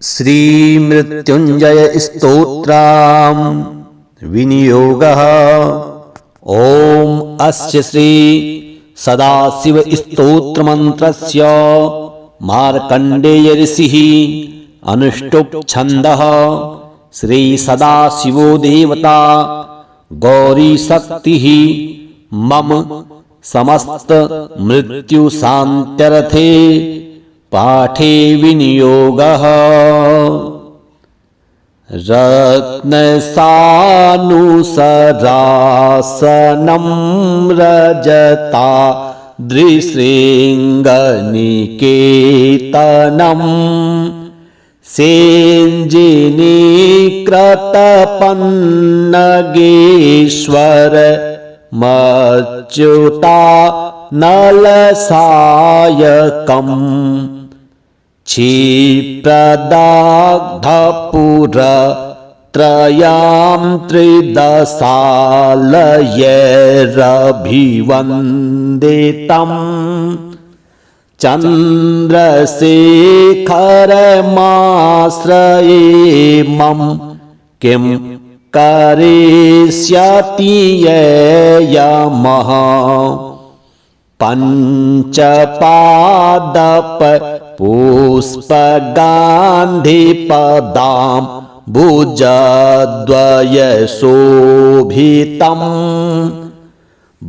श्रीमृत्युंजय स्तोत्रम् विनियोगः। ओम अस्य श्री सदाशिव स्तोत्रमन्त्रस्य मार्कण्डेय ऋषिः अनुष्टुप् छन्दः। श्री सदाशिवो देवता गौरी शक्तिः मम समस्त मृत्यु शान्त्यर्थे पाठे विनियोगः। रत्नसानुसरासनं रजता दृशृङ्गनिकेतनं सेञ्जिनीकृतपन्नगेश्वर मच्युता नलसायकम् क्षिप्रदग्धपुरत्रयां त्रिदशालयैरभिवन्दितम् चन्द्रशेखरमाश्रये मम किं करिष्यति यमः। पञ्चपादप पुष्पगान्धिपदां भुजद्वयशोभितम्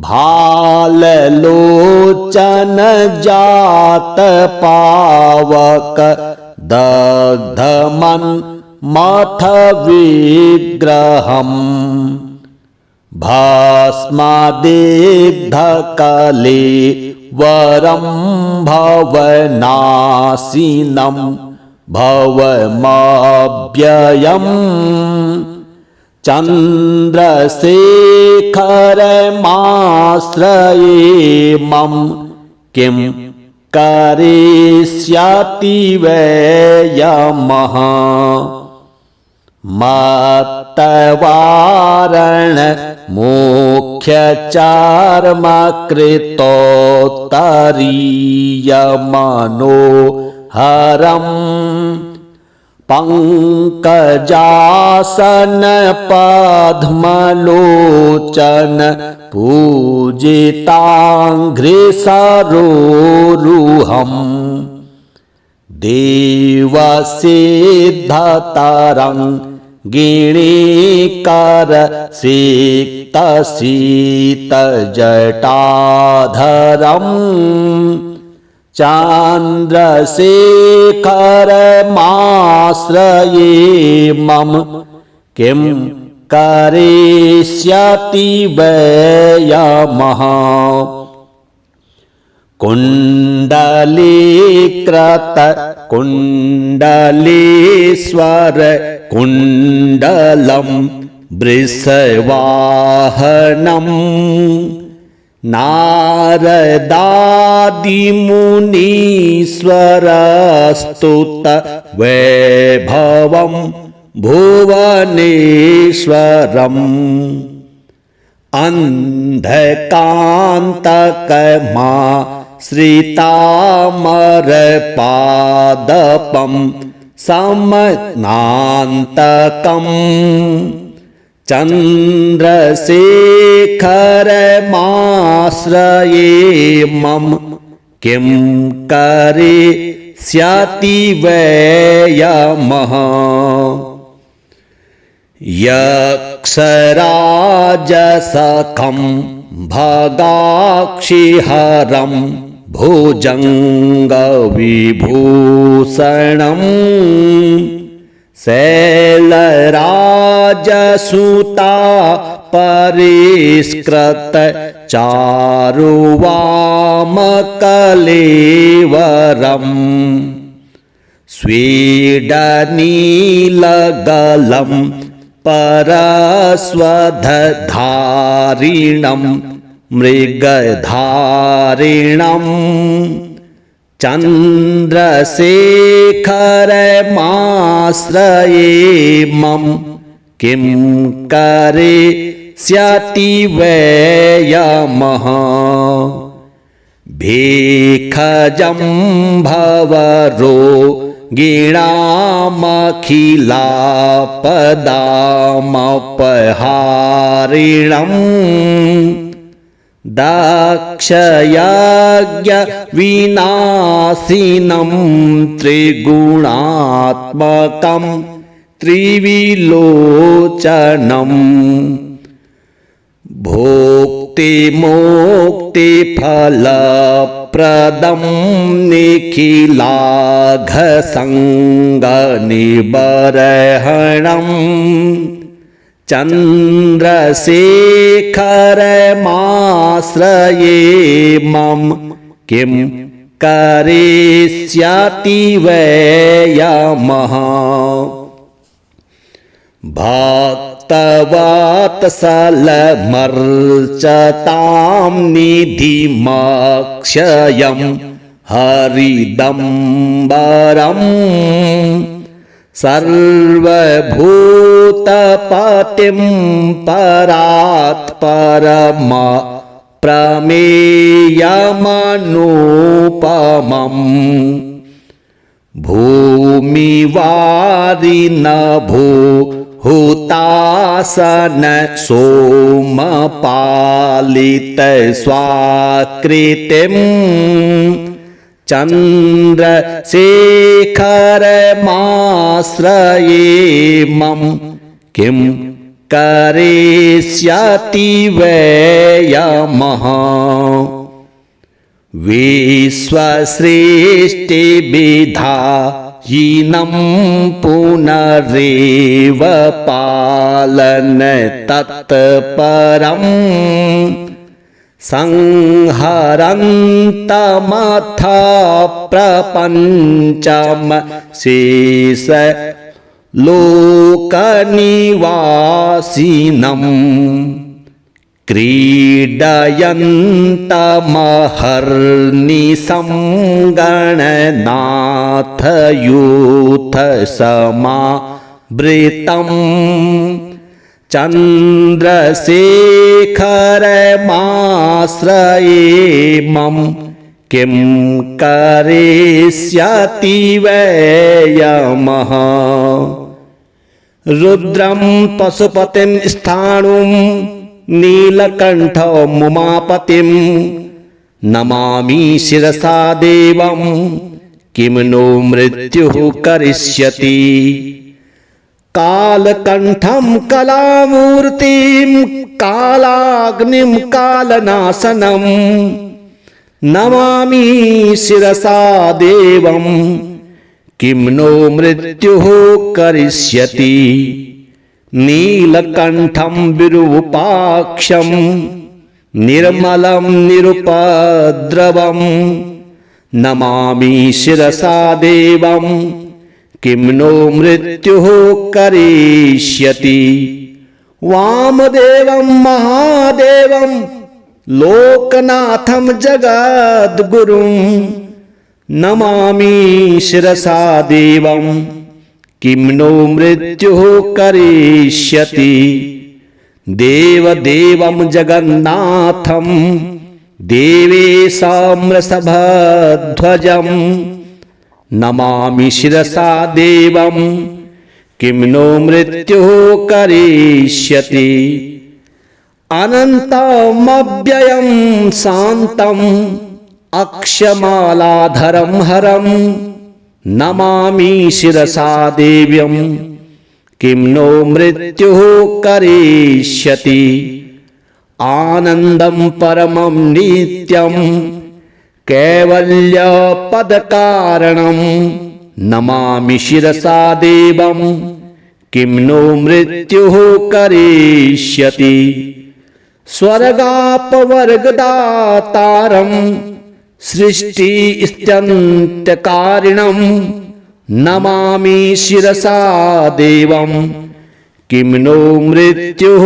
भाललोचनजातपावक दग्धमन्मथ विग्रहम् भस्मादिग्धकले वरं भवनाशिनं भवमव्ययम् चन्द्रशेखरमाश्रये मम किं करिष्यति वै यमः। मत्तवारण मुख्यचार्मकृतोत्तरीयमनोहरम् पङ्कजासन पद्मलोचन पूजिताङ्घ्रिसरोरुहम् देवसिद्धतरं गिणीकर सिक्तशीतजटाधरम् चन्द्रशेखरमाश्रये मम किं करिष्यति वै यमः। कुण्डलीकृत कुण्डलीश्वर कुण्डलं वृषवाहनम् नारदादिमुनीश्वरस्तुत वैभवं भुवनेश्वरम् अन्धकान्तकमा श्रितामरपादपं समनान्तकम् चन्द्रशेखरमाश्रये मम किं करिष्यति वै यमः। यक्षराजसखं भगाक्षिहरं भुजङ्गविभूषणम् शैलराजसुता परिष्कृत चारुवामकलेवरम् स्वीडनीलगलं परस्वधारिणं मृगधारिणम् चन्द्रशेखरमाश्रये मम किं करिष्यति वै यमः। भेखजं भवरो गीणामखिलापदामपहारिणम् दक्षयज्ञविनाशिनं त्रिगुणात्मकं त्रिविलोचनम् भोक्तिमोक्तिफलप्रदं निखिलाघसङ्गनिबर्हणम् चन्द्रशेखरमाश्रये मम किं करिष्यति वै यमः भक्तवत्सलमर्चतां निधिमक्षयं हरिदम्बरम् सर्वभूतपतिं परात्परम प्रमेयमनुपमम् भूमिवारिनभूहुतासन सोमपालितस्वाकृतिम् चन्द्रशेखरमाश्रये मम किं करिष्यति वै यमः विश्वसृष्टिविधायिनं पुनरेव पालन तत्परम् संहरन्तमथ प्रपञ्चम शेष लोकनिवासिनम् क्रीडयन्तमहर्निशं गणनाथ यूथ समावृतम् चन्द्रशेखरमाश्रये मम किं करिष्यति वै यमः रुद्रं पशुपतिं स्थाणुं नीलकण्ठमुमापतिं नमामि शिरसा देवं किं नो मृत्युः करिष्यति कालकण्ठं कलामूर्तिं कालाग्निं कालनाशनं नमामि शिरसा देवं किं नो मृत्युः करिष्यति नीलकण्ठं विरूपाक्षं निर्मलं निरुपद्रवं नमामि शिरसा देवं किं नो मृत्युः करिष्यति वामदेवं महादेवं लोकनाथं जगद्गुरुं नमामि शिरसा देवं किं नो मृत्युः करिष्यति देवदेवं जगन्नाथं देवेशां वृषभध्वजं नमामि शिरसा देवं किं नो मृत्युः करिष्यति अनन्तमव्ययं शान्तं अक्षमालाधरं हरं नमामि शिरसा देव्यं किं नो मृत्युः करिष्यति आनन्दं परमं नित्यं कैवल्यपदकारणं नमामि शिरसा देवं किं नो मृत्युः करिष्यति स्वर्गापवर्गदातारं सृष्टिस्त्यन्तकारिणं नमामि शिरसा देवं किं नो मृत्युः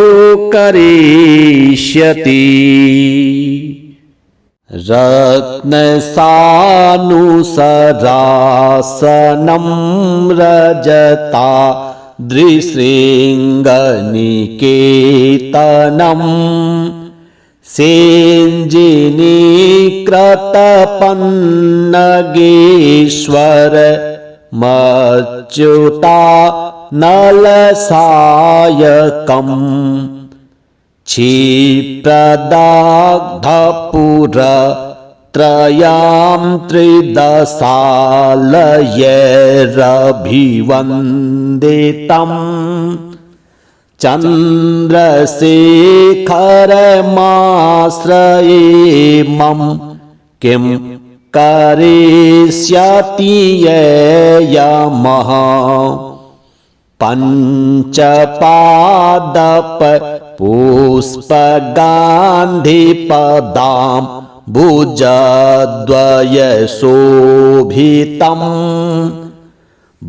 करिष्यति रत्नसानुसरासनं रजता दृशृङ्गनिकेतनं सेञ्जिनीकृतपन्नगेश्वर मच्युतानलसायकम् क्षिप्रदग्धपुरत्रयां त्रिदशालयैरभिवन्दितम् चन्द्रशेखरमाश्रयेमं किं करिष्यति यमः पञ्चपादपपुष्पगान्धिपदां भुजद्वयशोभितम्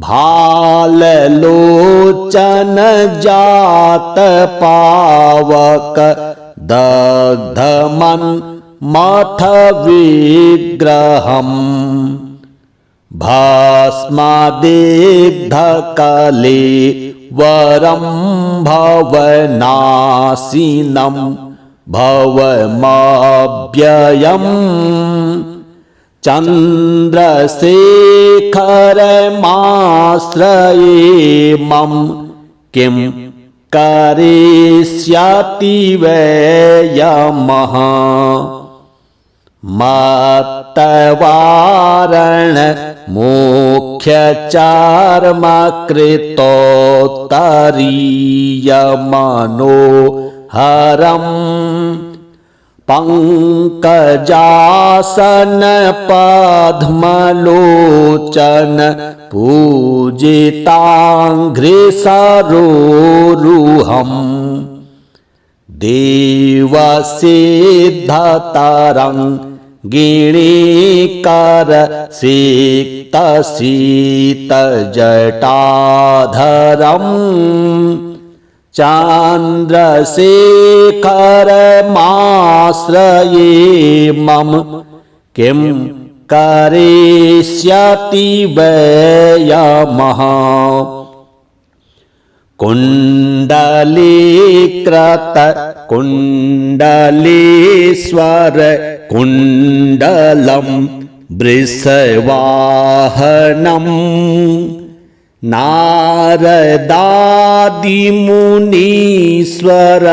भाललोचनजातपावक दग्धमन्मथविग्रहम् भस्मदिग्धकलेवरं भवनाशिनं भवमव्ययम् चन्द्रशेखरमाश्रयेमं किं करिष्यति वै यमः मत्तवारणमोक्षचार्मकृतोत्तरीयमनोहरम् पङ्कजासनपद्मलोचन पूजिताङ्घ्रिसरोरुहम् देवसिद्धतरङ्गिणीकरसिक्तशीतजटाधरम् चन्द्रशेखरमाश्रयेमं किं करिष्यति वै यमः कुण्डलीकृतकुण्डलीश्वर कुण्डलं वृषवाहनम्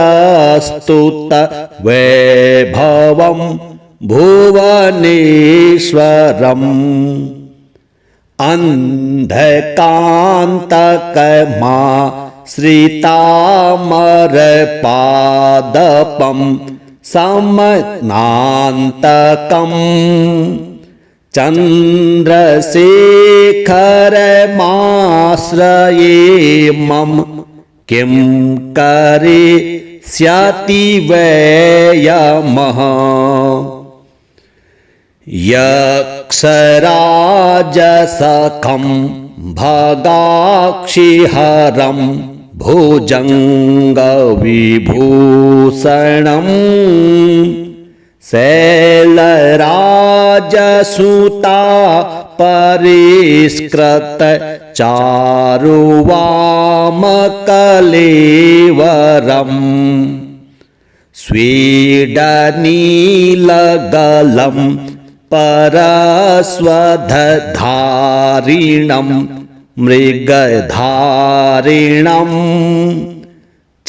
नारदादिमुनीश्वरस्तुत वैभवं भुवनेश्वरम् अन्धकान्तकमाश्रितामरपादपं समनान्तकम् चन्द्रशेखरमाश्रयेमं किं करिष्यति वै यमः यक्षराजसखं भगाक्षिहरं भुजङ्गविभूषणम् शैलराजसुता परिष्कृत चारुवामकलेवरम् स्वीडनीलगलं परस्वधारिणं मृगधारिणम्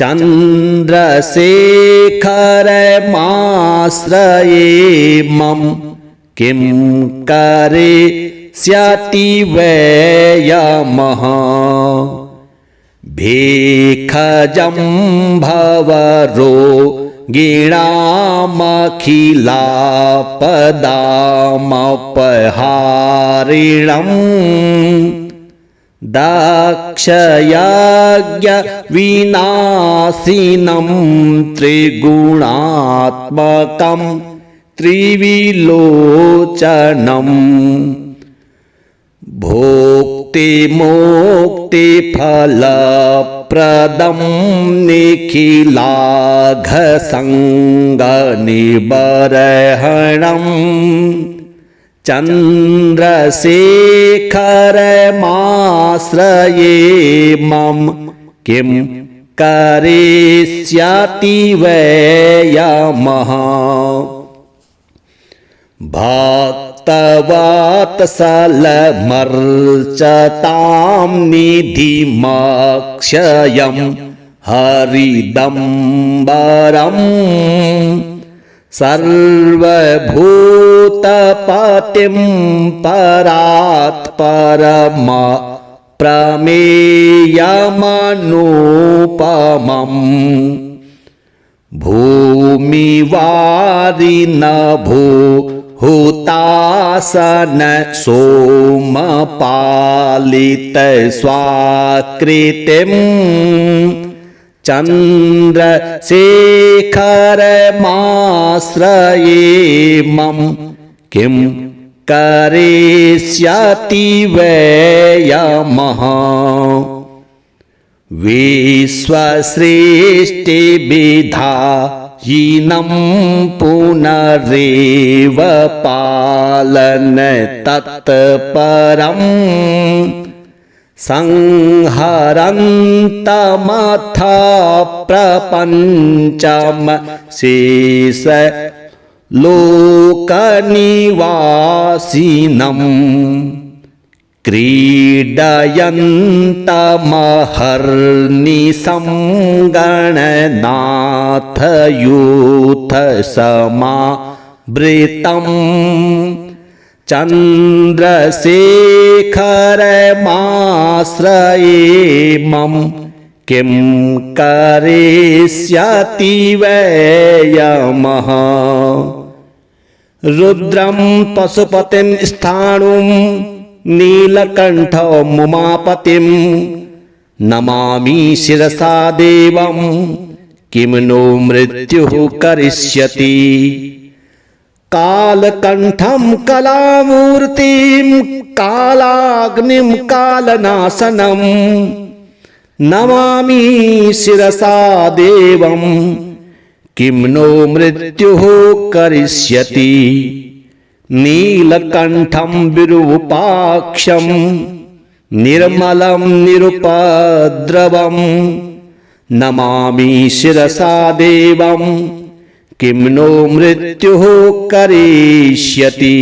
चन्द्रशेखरमाश्रयेमं किं करिष्यति वै यमः भेखजं भवरोगिणामखिलापदामपहारिणम् दक्षयज्ञविनाशिनं त्रिगुणात्मकं त्रिविलोचनम् भोक्तिमोक्तिफलप्रदं निखिलाघसङ्गनिबर्हणम् चन्द्रशेखरमाश्रयेमं किं करिष्यति वै यमः भक्त तवत्सलमर्चतां निधिमक्षयं हरिदम्बरम् सर्वभूतपतिं परात्परम प्रमेयमनुपमम् भूमिवारिनभो हुतासन सोमपालित स्वाकृतिम् चन्द्रशेखरमाश्रयेमं किं करिष्यति वै यमः विश्वसृष्टिविधायिनं पुनरेव पालन तत्परम् संहरन्तमथ प्रपञ्चम शेष लोकनिवासिनम् क्रीडयन्तमहर्निशं गणनाथ यूथ समावृतम् चन्द्रशेखरमाश्रयेमं किं करिष्यति वै यमः रुद्रं पशुपतिं स्थाणुं नीलकण्ठमुमापतिं नमामि शिरसा देवं किं नो मृत्युः करिष्यति कालकण्ठं कलामूर्तिं कालाग्निं कालनाशनं नमामि शिरसा देवं किं नो मृत्युः करिष्यति नीलकण्ठं विरूपाक्षं निर्मलं निरुपद्रवं नमामि शिरसा देवं किं नो मृत्युः करिष्यति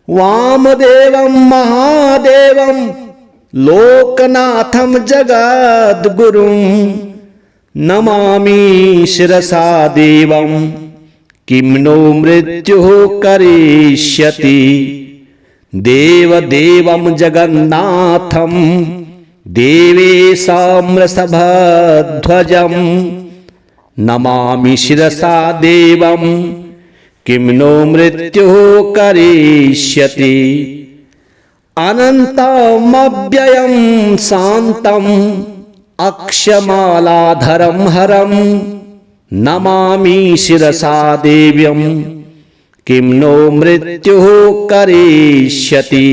वामदेवं महादेवं लोकनाथं जगद्गुरुं नमामि शिरसा देवं किं नो मृत्युः करिष्यति देवदेवं जगन्नाथं देवेशं वृषभध्वजं नमामि शिरसा देवं किं नो मृत्युः करिष्यति अनन्तमव्ययं शान्तम् अक्षमालाधरं हरं नमामि शिरसा देव्यं किं नो मृत्युः करिष्यति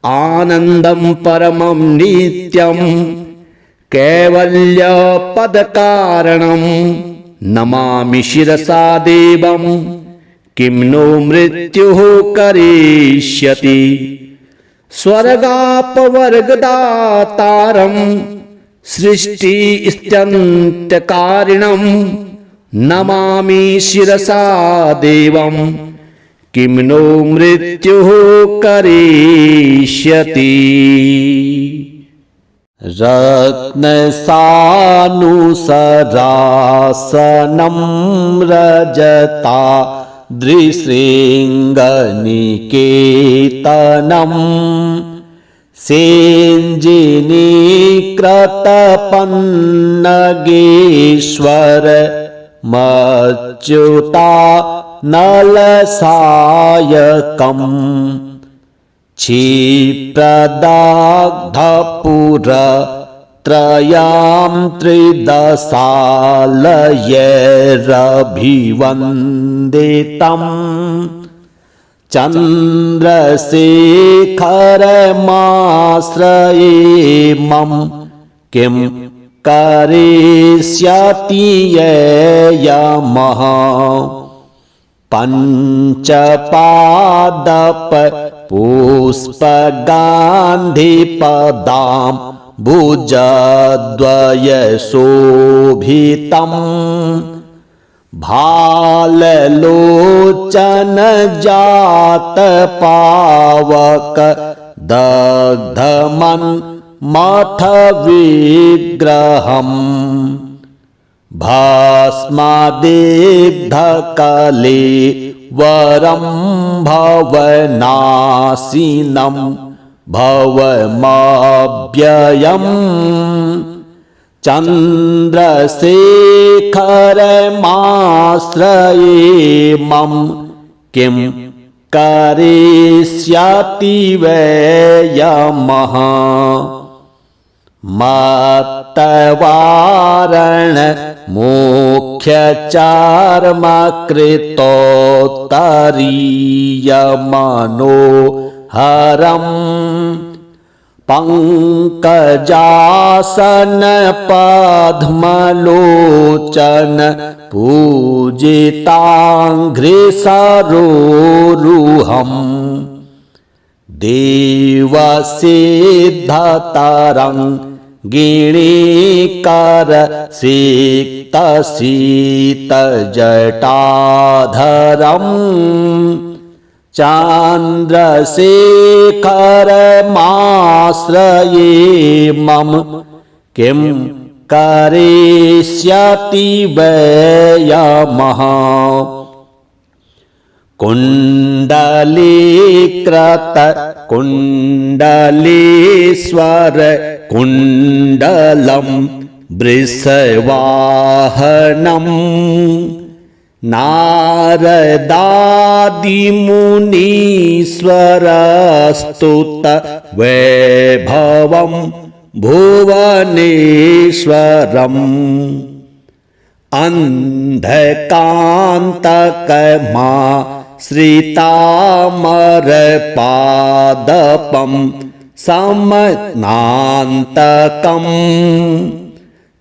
आनन्दं परमं नित्यं कैवल्यपदकारणं नमामि शिरसा देवं किं नो मृत्युः करिष्यति स्वर्गापवर्गदातारं सृष्टिस्त्यन्तकारिणं नमामि शिरसा देवं किं नो मृत्युः करिष्यति रत्नसानुसरासनं रजता दृशृङ्गनिकेतनम् सेञ्जिनीकृतपन्नगेश्वर मच्युता नलसायकम् क्षिप्रदाग्धपुरत्रयां त्रिदशालयैरभिवन्दितम् चन्द्रशेखरमाश्रयेमं किं करिष्यति यमः पञ्चपादप पुष्पगान्धिपदां भुजद्वयशोभितं भाललोचन जात पावक दग्धमन् मथ विग्रहम् भस्मादिग्धकले वरं भवनाशिनं भवमव्ययम् चन्द्रशेखरमाश्रये मम किं करिष्यति वै यमः मत्तवारण मुख्यचार्मकृतोत्तरीयमनोहरम् पंकजासन पद्मलोचन पूजिताङ्घ्रिसरोरुहम् देवसिद्धतरङ्गिणीकर सिक्तशीतजटाधरम् चन्द्रशेखरमाश्रये मम किं करिष्यति वै यमः कुण्डलीकृत कुण्डलीश्वर कुण्डलं वृषवाहनम् नारदादिमुनीश्वरस्तुत वैभवं भुवनेश्वरम् अन्धकान्तकमाश्रितामरपादपं समनान्तकम्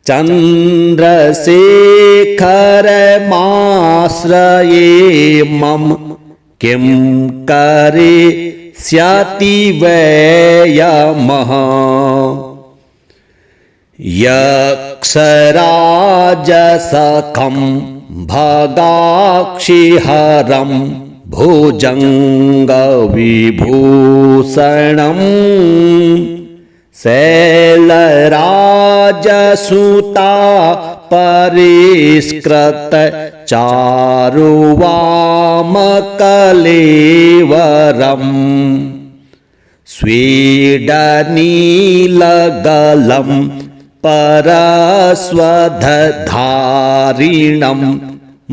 चन्द्रशेखरमाश्रये मम किं करिष्यति वै यमः यक्षराजसखं भगाक्षिहरं भुजङ्गविभूषणम् शैलराजसुता परिष्कृत चारुवामकलेवरम् स्वीडनीलगलं परस्वधारिणं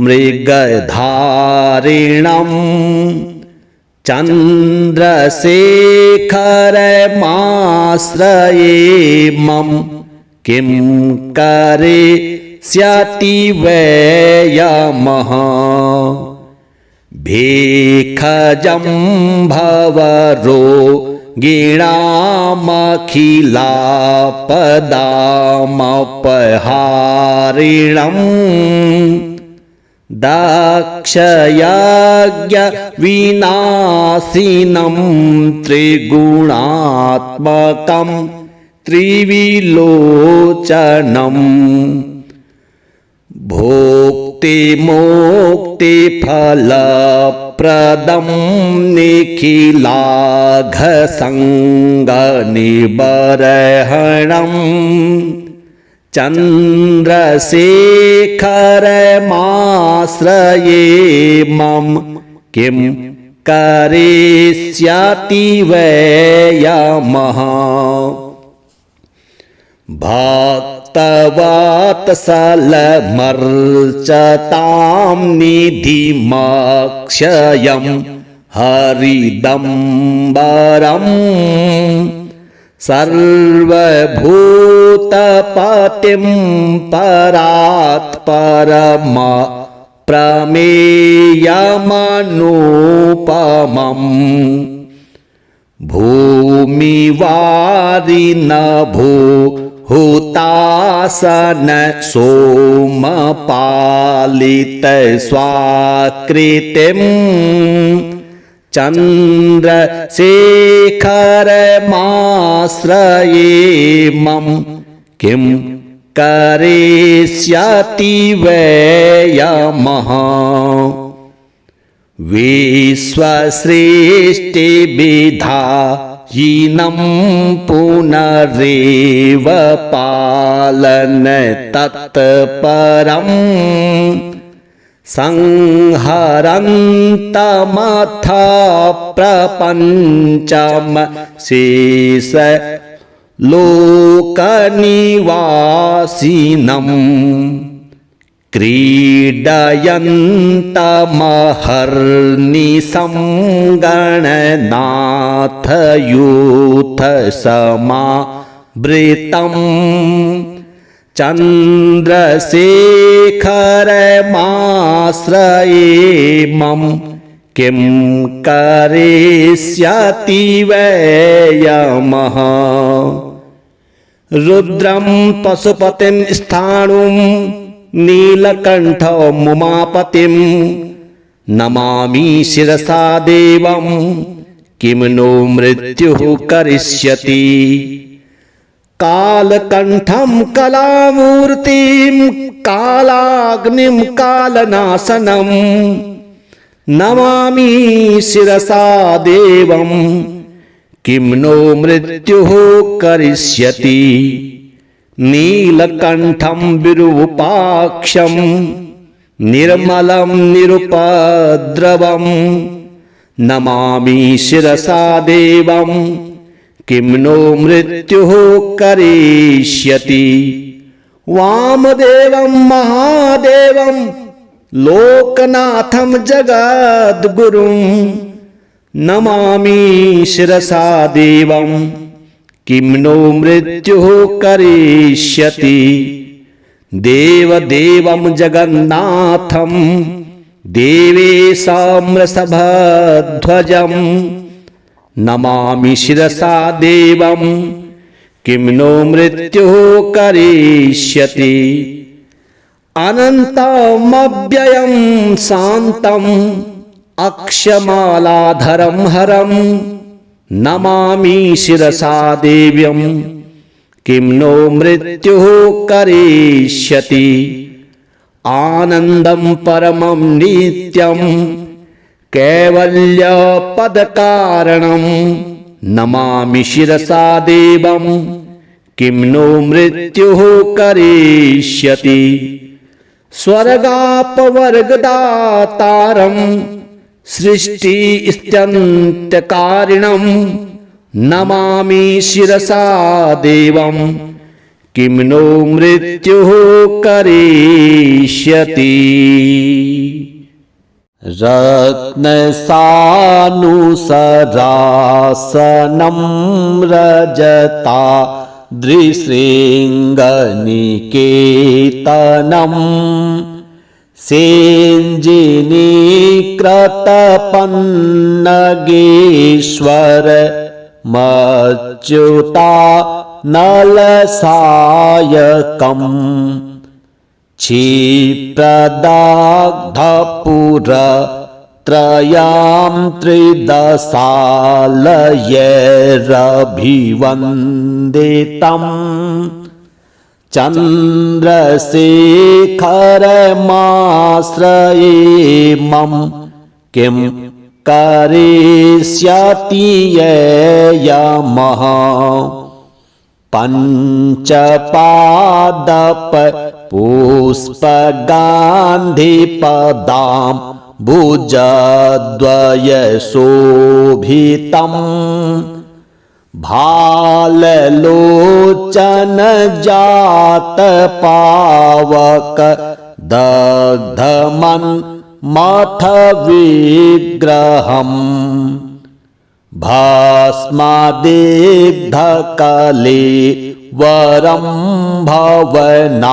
मृगधारिणम् चन्द्रशेखरमाश्रये मम किं करिष्यति वै यमः भेखजं भवरोगिणामखिलापदामपहारिणम् दक्षयज्ञविनाशिनं त्रिगुणात्मकं त्रिविलोचनम् भोक्तिमोक्तिफलप्रदं निखिलाघसङ्गनिबर्हणम् चन्द्रशेखरमाश्रये मम किं करिष्यति वै यमः भक्तवत्सलमर्चतां निधिमक्षयं हरिदम्बरम् सर्वभूतपतिं परात्परम प्रमेयमनुपमम् भूमिवारिनभूहुतासन सोमपालित स्वाकृतिम् चन्द्रशेखरमाश्रये मम किं करिष्यति वयमः विश्वसृष्टिविधायिनं पुनरेव पालन तत्परम् संहरन्तमथ प्रपञ्चम शेष लोकनिवासिनम् क्रीडयन्तमहर्निशं गणनाथ यूथ समावृतम् चन्द्रशेखरमाश्रयेमं किं करिष्यति वयमः रुद्रं पशुपतिं स्थाणुं नीलकण्ठमुमापतिं नमामि शिरसा देवं किं नो मृत्युः करिष्यति कालकण्ठं कलामूर्तिं कालाग्निं कालनाशनं नमामि शिरसा देवं किं नो मृत्युः करिष्यति नीलकण्ठं विरूपाक्षं निर्मलं निरुपद्रवं नमामि शिरसा देवं किं नो मृत्युः करिष्यति वामदेवं महादेवं लोकनाथं जगद्गुरुं नमामि शिरसा देवं किं नो मृत्युः करिष्यति देवदेवं जगन्नाथं देवेशं वृषभध्वजं नमामि शिरसा देवं किं नो मृत्युः करिष्यति अनन्तमव्ययं शान्तम् अक्षमालाधरं हरं नमामि शिरसा देव्यं किं नो मृत्युः करिष्यति आनन्दं परमं नित्यं कैवल्यपदकारणं नमामि शिरसा देवं किं नो मृत्युः करिष्यति स्वर्गापवर्गदातारं सृष्टिस्त्यन्तकारिणं नमामि शिरसा देवं किं नो मृत्युः करिष्यति रत्नसानुसरासनं रजता दृशृङ्गनिकेतनं सेञ्जिनीकृतपन्नगेश्वर मच्युता नलसायकम् क्षिप्रदग्धपुरत्रयां त्रिदशालयैरभिवन्दितम् चन्द्रशेखरमाश्रयेमं किं करिष्यति यमः पञ्चपादपपुष्पगान्धिपदां भुजद्वयशोभितं भाललोचनजातपावक दग्धमन्मथ विग्रहम् भस्मदिग्धकले वरं भवनाशिनं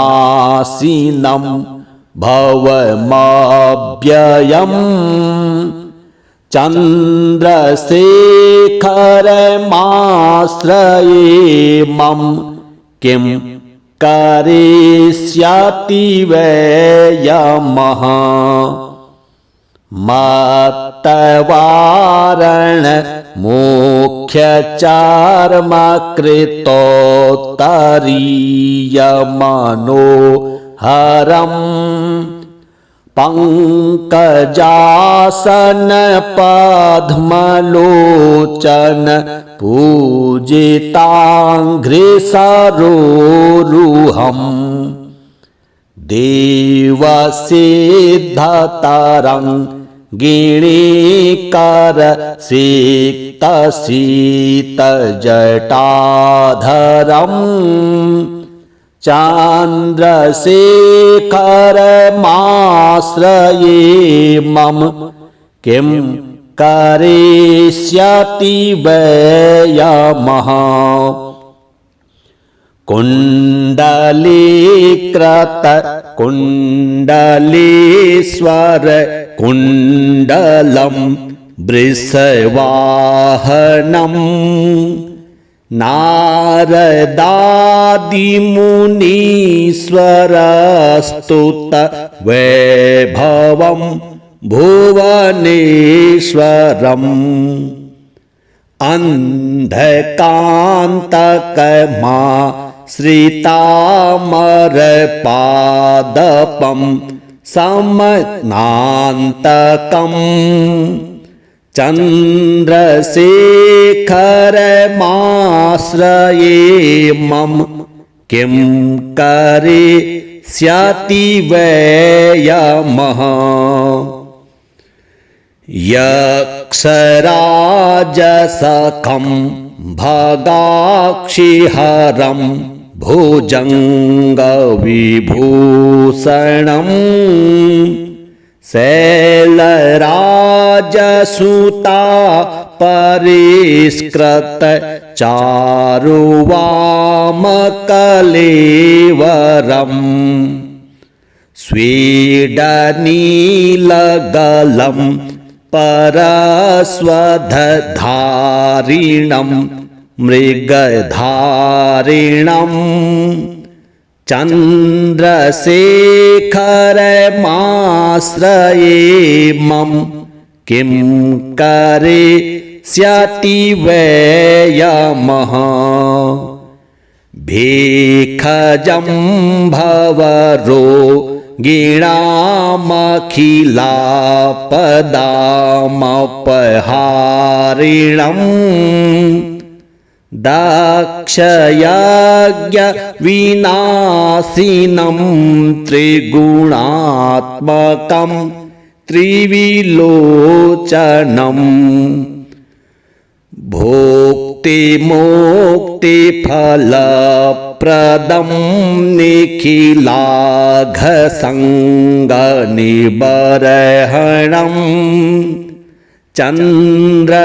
भवमव्ययम् चन्द्रशेखरमाश्रयेमं किं करिष्यति वयमः मत्तवारण मुख्यचार्मकृतोत्तरीयमनोहरम् पंकजासन पद्मलोचन पूजिताङ्घ्रिसरोरुहम् देवसिद्धतरङ्गिणीकर सिक्तसितजटाधरम् चन्द्रशेखरमाश्रये मम किं करिष्यति वै यमः कुण्डलीकृत कुण्डलीश्वर कुण्डलं वृषवाहनम् नारदादिमुनीश्वरस्तुत वैभवं भुवनेश्वरम् अन्धकान्तकमाश्रितामरपादपं समनान्तकम् चन्द्रशेखरमाश्रये मम किं करिष्यति वै यमः यक्षराजसखं भगाक्षिहरं भुजङ्गविभूषणम् शैलराजसुता परिष्कृत चारुवामकलेवरम् स्वेदनीलगलं परस्वधारिणं मृगधारिणम् चन्द्रशेखरमाश्रये मम किं करिष्यति वै यमः भेखजं भवरोगिणामखिलापदामपहारिणम् दक्षयज्ञविनाशिनं त्रिगुणात्मकं त्रिविलोचनम् भोक्तिमोक्तिफलप्रदं निखिलाघसङ्गनिबर्हणम् चन्द्रशेखरमाश्रये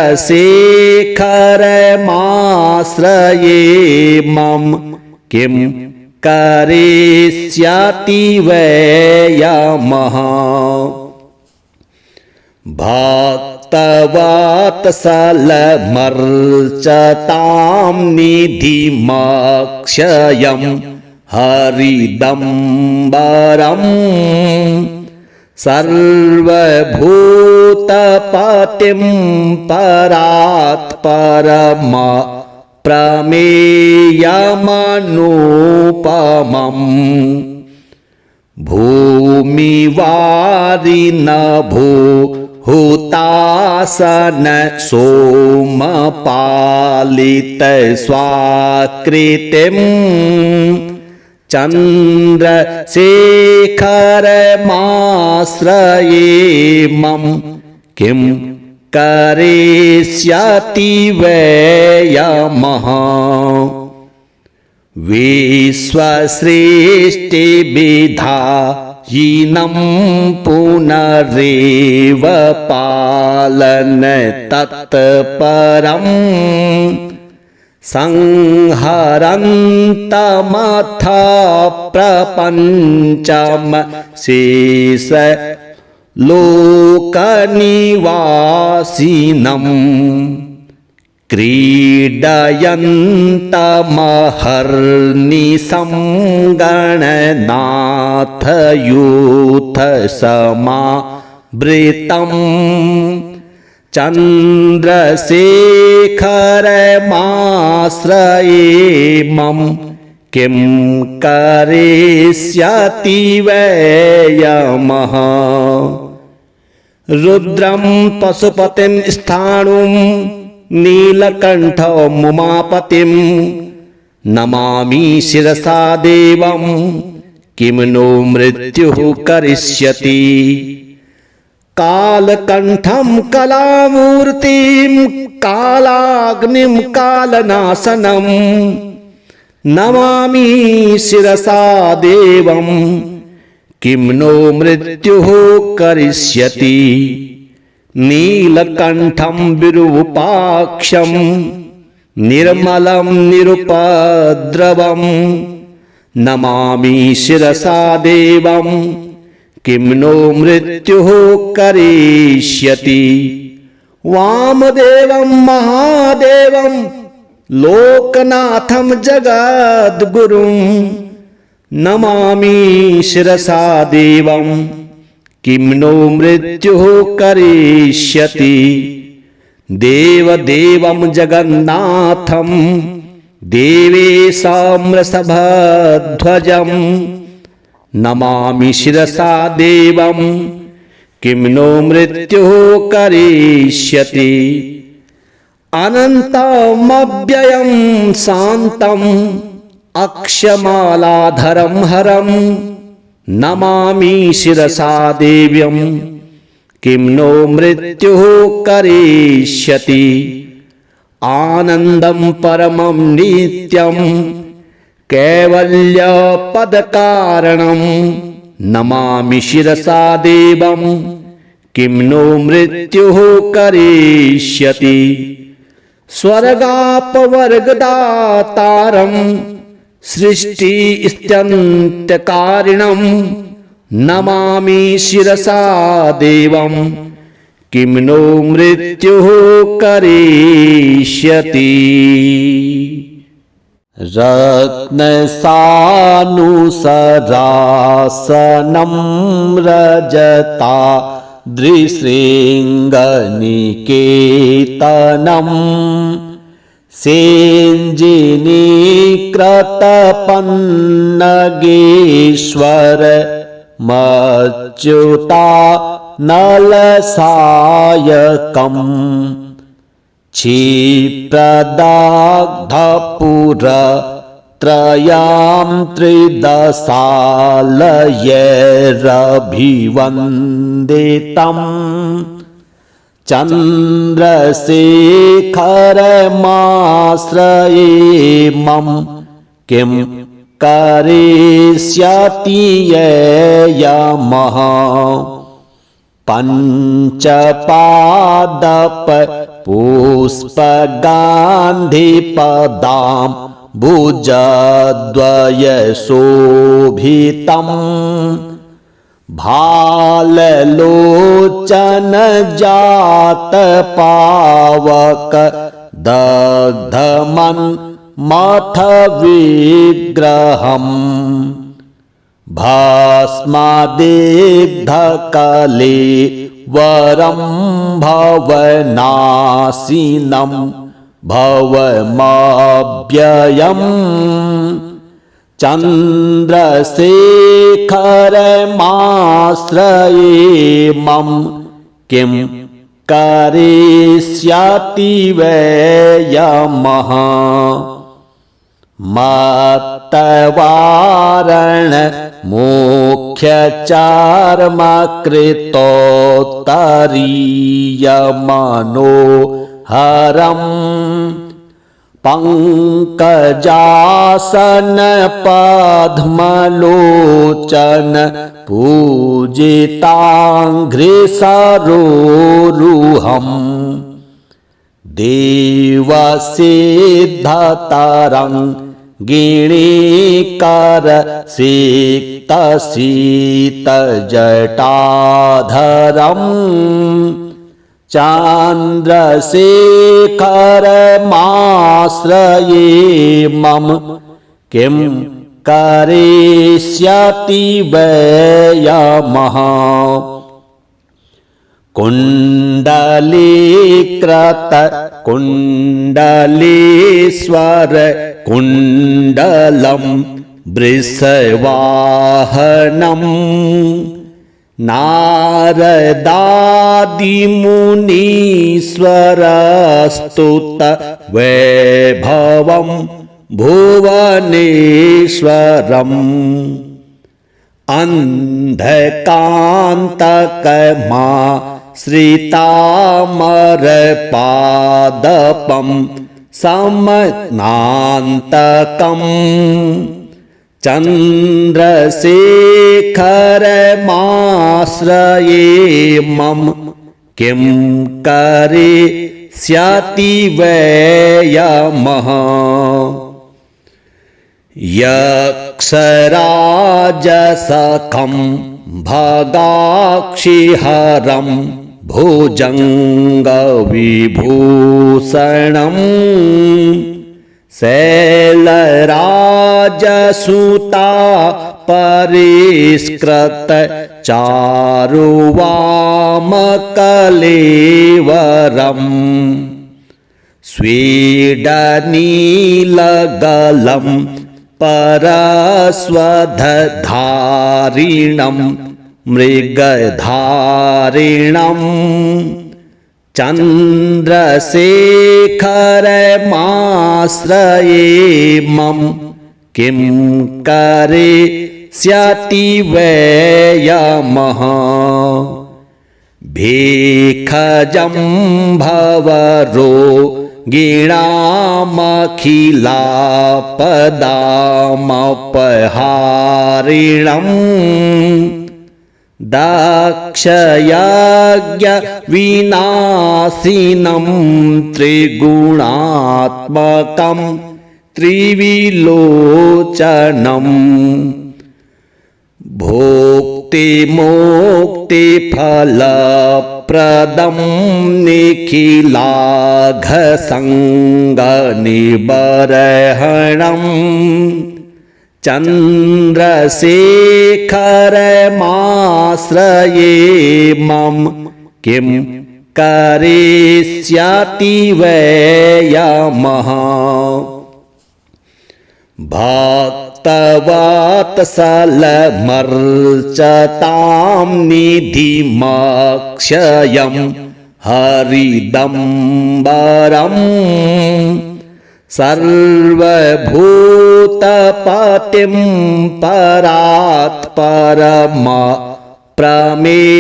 मम किं करिष्यति वै यमः भक्तवत्सलमर्चतां निधिमक्षयं हरिदम्बरम् सर्वभूतपतिं परात्परम प्रमेयमनुपमम् भूमिवारिनभो हुतासन सोमपालित स्वाकृतिम् चन्द्रशेखरमाश्रये मम किं करिष्यति वै यमः विश्वसृष्टिविधायिनं पुनरेव पालन तत्परम् संहरन्तमथ प्रपञ्चम शेष लोकनिवासिनम् क्रीडयन्तमहर्निशं गणनाथ यूथ समा वृतं चन्द्रशेखरमाश्रये मम किं करिष्यति वै यमः रुद्रं पशुपतिं स्थाणुं नीलकण्ठं उमापतिं नमामि शिरसा देवं किं नो मृत्युः करिष्यति कालकण्ठं कलामूर्तिं कालाग्निं कालनाशनं नमामि शिरसा देवं किं नो मृत्युः करिष्यति नीलकण्ठं विरूपाक्षं निर्मलं निरुपद्रवं नमामि शिरसा देवं किं नो मृत्युः करिष्यति वामदेवं महादेवं लोकनाथं जगद्गुरुं नमामि शिरसा देवं किं नो मृत्युः करिष्यति देवदेवं जगन्नाथं देवेशं वृषभध्वजं नमामि शिरसा देवं किं नो मृत्युः करिष्यति अनन्तमव्ययं शान्तम् अक्षमालाधरं हरं नमामि शिरसा देव्यं किं नो मृत्युः करिष्यति आनन्दं परमं नित्यं कैवल्यपदकारणं नमामि शिरसा देवं किं नो मृत्युः करिष्यति स्वर्गापवर्गदातारं सृष्टिस्त्यन्तकारिणं नमामि शिरसा देवं किं नो मृत्युः करिष्यति रत्नसानुसरासनं रजता दृशृङ्गनिकेतनं सेञ्जिनीकृतपन्नगेश्वर मच्युता नलसायकम् क्षिप्रदग्धपुरत्रयां त्रिदशालयैरभिवन्दितं चन्द्रशेखरमाश्रये मम किं करिष्यति यमः पञ्चपादप पुष्पगान्धिपदां भुजद्वयशोभितं भाललोचनजातपावक दग्धमन्मथ विग्रहम् भस्मदिग्धकले वरं भवनाशिनं भवमव्ययम् चन्द्रशेखरमाश्रये मम किं करिष्यति वै यमः मत्तवारण मुख्यचार्मकृतोत्तरीयमनोहरम् पंकजासन पद्मलोचन पूजिताङ्घ्रिसरोरुहम् देवसिद्धतरङ्गिणीकर सिक्तशीतजटाधरम् चन्द्रशेखरमाश्रये मम किं करिष्यति वै यमः कुण्डलीकृत कुण्डलीश्वर कुण्डलं वृषवाहनम् नारदादिमुनीश्वरस्तुत वैभवं भुवनेश्वरम् अन्धकान्तकमाश्रितामरपादपं समनान्तकम् चन्द्रशेखरमाश्रये मम किं करिष्यति वै यमः यक्षराजसखं भगाक्षिहरं भुजङ्गविभूषणम् शैलराजसुता परिष्कृत चारुवामकलेवरम् स्वीडनीलगलं परस्वधारिणं मृगधारिणम् चन्द्रशेखरमाश्रये मम किं करिष्यति वै यमः भेखजं भवरोगिणामखिलापदामपहारिणम् दक्षयज्ञविनाशिनं त्रिगुणात्मकं त्रिविलोचनम् भोक्तिमोक्तिफलप्रदं निखिलाघसङ्गनिबर्हणम् चन्द्रशेखरमाश्रये मम किं करिष्यति वै यमः भक्तवत्सलमर्चतां निधिमक्षयं हरिदम्बरम् सर्वभूतपतिं परात्परम प्रमेयमनुपमम्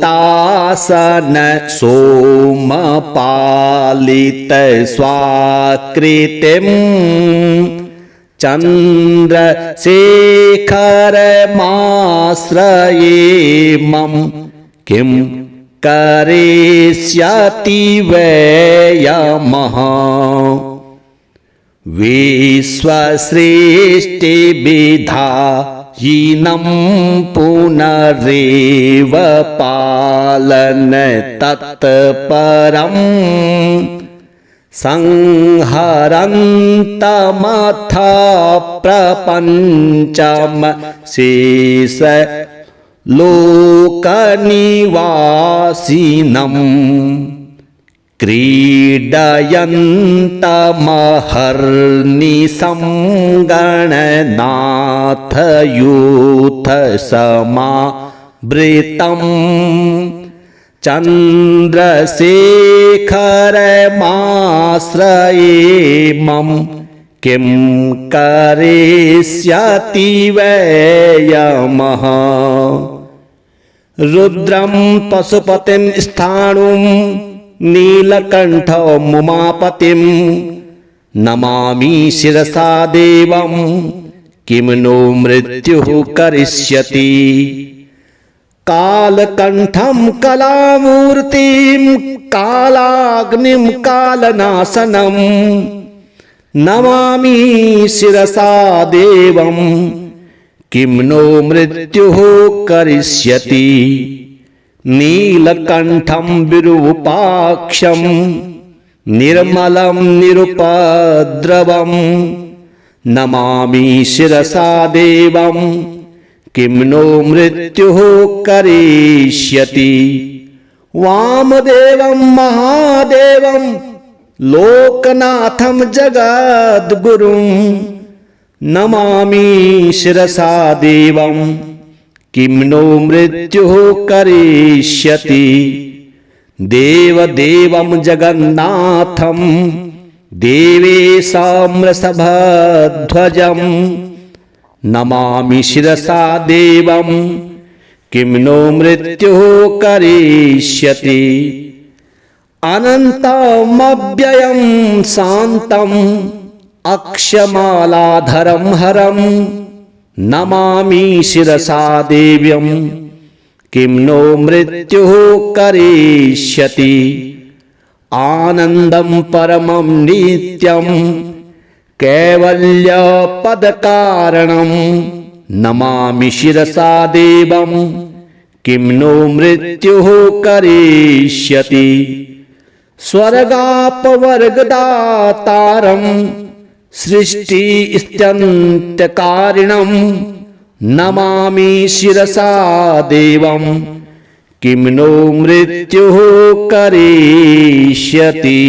भूमिवारिनभूहुतासन सोमपालितस्वाकृतिम् चन्द्रशेखरमाश्रये मम किं करिष्यति वै यमः विश्वसृष्टिविधायिनं पुनरेव पालन तत्परम् संहरन्तमथ प्रपञ्चम शेष लोकनिवासिनम् क्रीडयन्तमहर्निशं गणनाथयूथसमावृतम् चन्द्रशेखरमाश्रये मम किं करिष्यति वै यमः रुद्रं पशुपतिं स्थाणुं नीलकण्ठमुमापतिं नमामि शिरसा देवं किं नो मृत्युः करिष्यति कालकण्ठं कलामूर्तिं कालाग्निं कालनाशनं नमामि शिरसा देवं किं नो मृत्युः करिष्यति नीलकण्ठं विरूपाक्षं निर्मलं निरुपद्रवं नमामि शिरसा देवं किं नो मृत्युः करिष्यति। वामदेवं महादेवं लोकनाथं जगद्गुरुं नमामि शिरसा देवं किं नो मृत्युः करिष्यति। देवदेवं जगन्नाथं देवेशां वृषभध्वजं नमामि शिरसा देवं किं नो मृत्युः करिष्यति। अनन्तमव्ययं शान्तं अक्षमालाधरं हरं नमामि शिरसा देव्यं किं नो मृत्युः करिष्यति। आनन्दं परमं नित्यं कैवल्यपदकारणं नमामि शिरसा देवं किं नो मृत्युः करिष्यति। स्वर्गापवर्गदातारं सृष्टिस्थित्यन्तकारिणं नमामि शिरसा देवं किं नो मृत्युः करिष्यति।